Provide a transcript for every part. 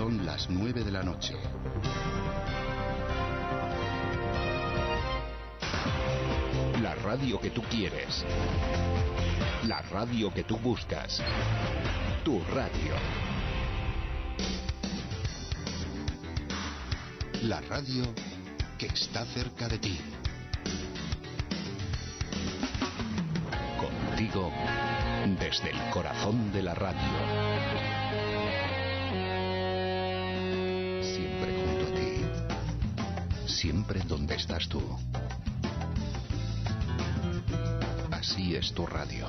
Son las 9 de la noche. La radio que tú quieres. La radio que tú buscas. Tu radio. La radio que está cerca de ti. Contigo desde el corazón de la radio. Siempre junto a ti. Siempre donde estás tú. Así es tu radio.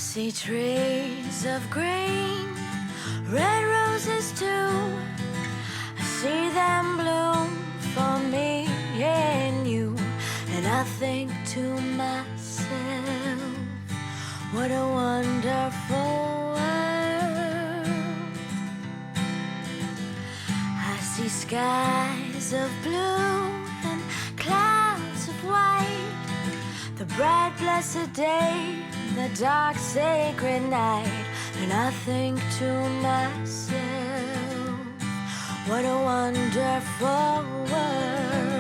see trees of green, red roses too. I see them bloom for me and you, and I think to myself, what a wonderful world. I see skies of blue and clouds of white, the bright blessed day, the dark sacred night, and I think to myself, what a wonderful world.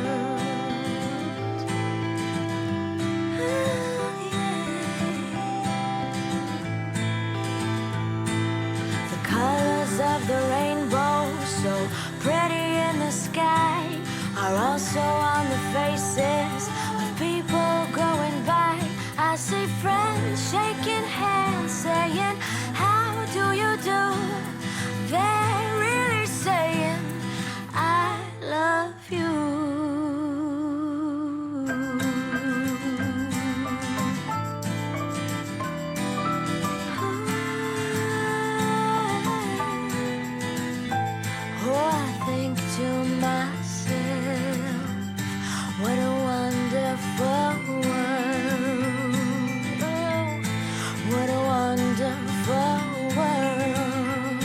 Oh, yeah. The colors of the rainbow, so pretty in the sky, are also on the faces of people going by. I see friends shaking hands, saying, how do you do? They're really saying, I love you. Oh, I think to myself, what a wonderful world. What a wonderful world.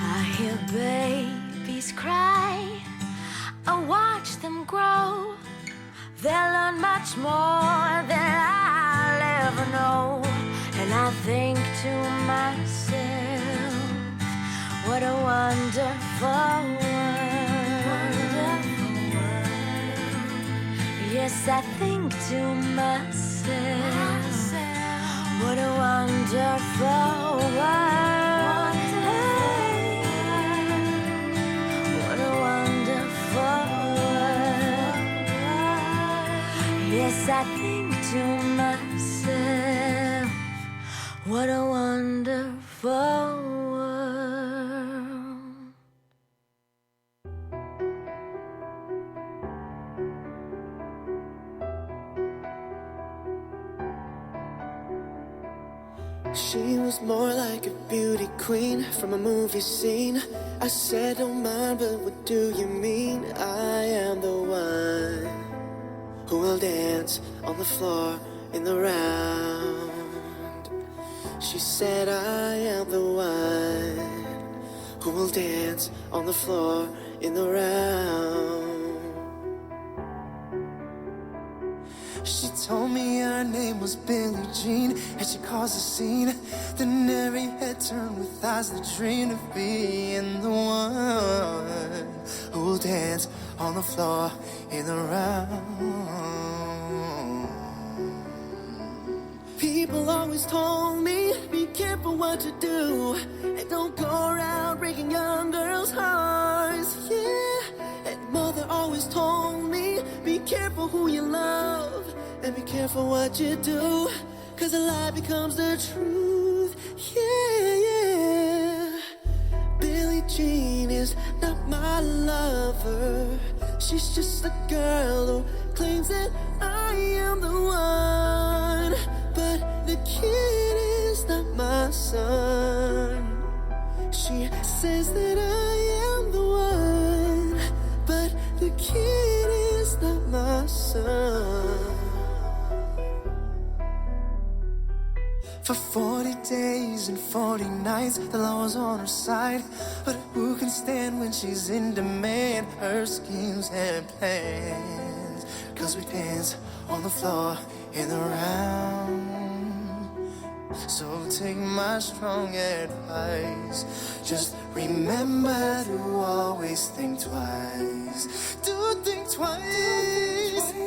I hear babies cry, I watch them grow. They'll learn much more than I'll ever know. And I think to myself, what a wonderful world. Yes, I think to myself, what a wonderful world. What a wonderful world. Yes, I think to myself, what a wonderful world. She was more like a beauty queen from a movie scene. I said, don't mind, but what do you mean? I am the one who will dance on the floor in the round. She said, I am the one who will dance on the floor in the round. She told me her name was Billie Jean, and she caused a scene. Then every head turned with eyes that dreamed of being the one who will dance on the floor in the round. People always told me, be careful what you do, and don't go around breaking young girls' hearts, yeah. And mother always told me, be careful who you love, and be careful what you do, 'cause a lie becomes the truth, yeah, yeah. Billie Jean is not my lover. She's just a girl who claims that I am the one, but the kid is not my son. She says that I am the one, but the kid is not my son. For 40 days and 40 nights, the law was on her side. But who can stand when she's in demand? Her schemes and plans, 'cause we dance on the floor in the round. So take my strong advice, just remember to always think twice. Do think twice.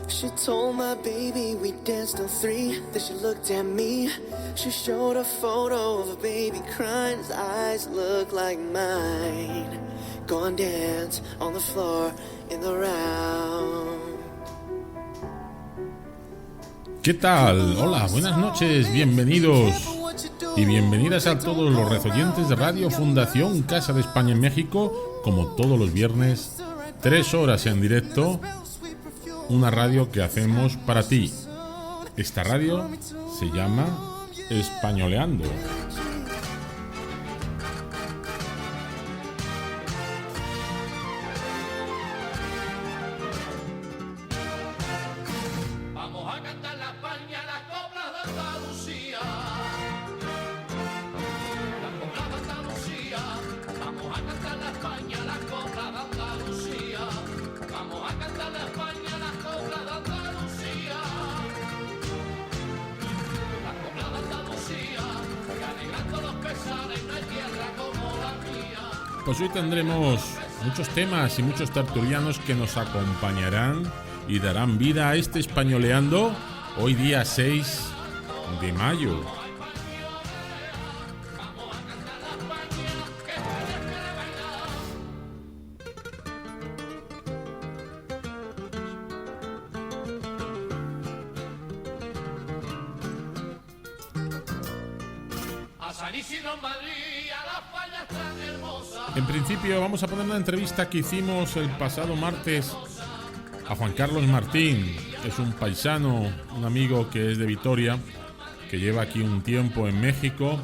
She told my baby we danced till 3. Then she looked at me. She showed a photo of a baby crying. His eyes look like mine. Go and dance on the floor in the round. ¿Qué tal? Hola, buenas noches, bienvenidos y bienvenidas a todos los rezoyentes de Radio Fundación Casa de España en México, como todos los viernes, 3 horas en directo, una radio que hacemos para ti. Esta radio se llama españoleando. Vamos a cantar la España, las coplas de Andalucía. Las coplas de Andalucía. Vamos a cantar la España, las coplas de Andalucía. Vamos a cantar la España, las coplas de Andalucía. Las coplas de Andalucía, que alegrando los pesares, no hay tierra como la mía. Pues hoy tendremos muchos temas y muchos tertulianos que nos acompañarán y darán vida a este españoleando hoy día 6 de mayo. A San Isidro, Madrid, a las fallas tan hermosas. En principio vamos a poner una entrevista que hicimos el pasado martes a Juan Carlos Martín. Es un paisano, un amigo que es de Vitoria, que lleva aquí un tiempo en México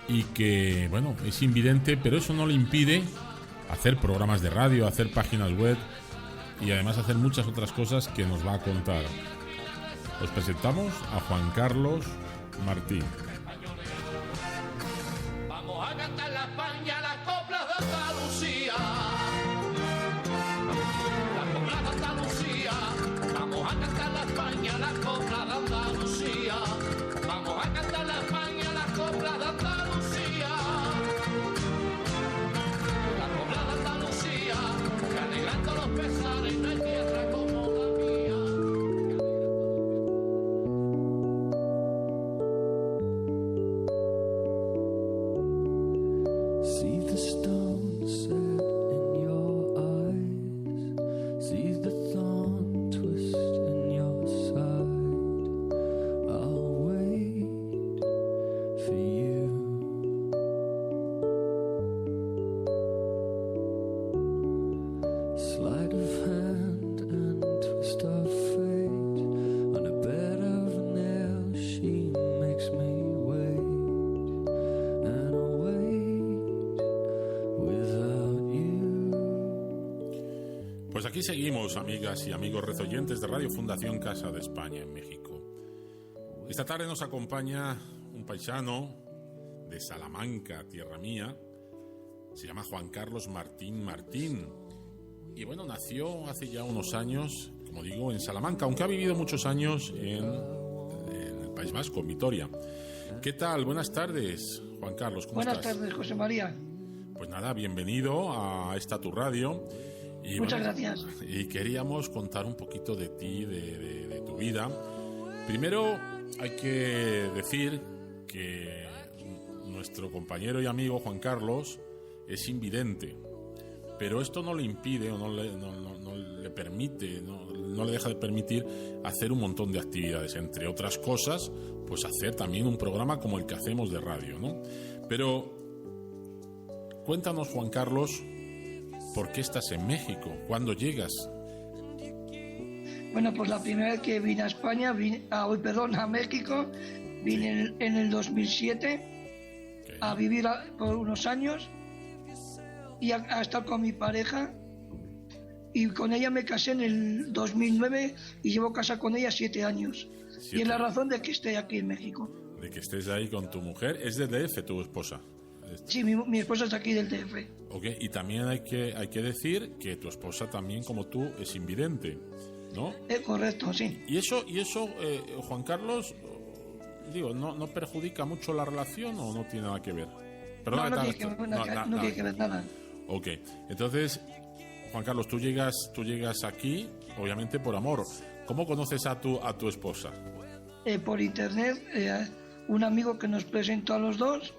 y que, bueno, es invidente, pero eso no le impide hacer programas de radio, hacer páginas web y además hacer muchas otras cosas que nos va a contar. Os presentamos a Juan Carlos Martín. Vamos a cantar la España, las coplas de Andalucía. Las coplas de Andalucía. Vamos a cantar la España, las coplas de Andalucía. Vamos a cantar la España, las coplas de Andalucía. Las coplas de Andalucía, que alegrando los pesares, no hay tierra como la mía. See the stone set in your eyes. See the thorn twist in your side. I'll wait for you. Sleight of hand and twist of fate. On a bed of nails, she makes me wait. And I'll wait without you. Pues aquí seguimos, amigas y amigos rezoyentes de Radio Fundación Casa de España en México. Esta tarde nos acompaña un paisano de Salamanca, tierra mía. Se llama Juan Carlos Martín Martín. Y bueno, nació hace ya unos años, como digo, en Salamanca, aunque ha vivido muchos años en el País Vasco, en Vitoria. ¿Qué tal? Buenas tardes, Juan Carlos, ¿cómo Buenas estás? tardes, José María. Pues nada, bienvenido a esta tu radio. Y Muchas gracias. Y queríamos contar un poquito de ti, de tu vida. Primero hay que decir que nuestro compañero y amigo Juan Carlos es invidente, pero esto no le impide o no le permite, no le deja de permitir hacer un montón de actividades, entre otras cosas, pues hacer también un programa como el que hacemos de radio, ¿no? Pero cuéntanos, Juan Carlos, ¿por qué estás en México? ¿Cuándo llegas? Bueno, pues la primera vez que vine a España, a México, vine en el 2007 Okay. a vivir por unos años y a estar con mi pareja. Y con ella me casé en el 2009 y llevo casado con ella 7 años. Y es la razón de que esté aquí en México. De que estés ahí con tu mujer. ¿Es de DF tu esposa? Sí, mi esposa es aquí del DF. Ok, y también hay que decir que tu esposa también, como tú, es invidente, ¿no? Correcto, sí. Y eso Juan Carlos, digo, ¿no perjudica mucho la relación o no tiene nada que ver? Perdona, No tiene que ver nada. Ok, entonces, Juan Carlos, tú llegas aquí, obviamente por amor. ¿Cómo conoces a tu esposa? Por internet, un amigo que nos presentó a los dos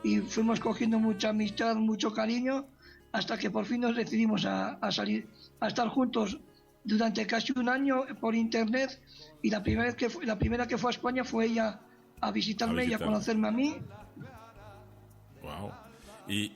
y fuimos cogiendo mucha amistad, mucho cariño, hasta que por fin nos decidimos a salir, a estar juntos durante casi un año por internet. Y la primera que fue a España fue ella a visitarme y a conocerme a mí. Wow. Y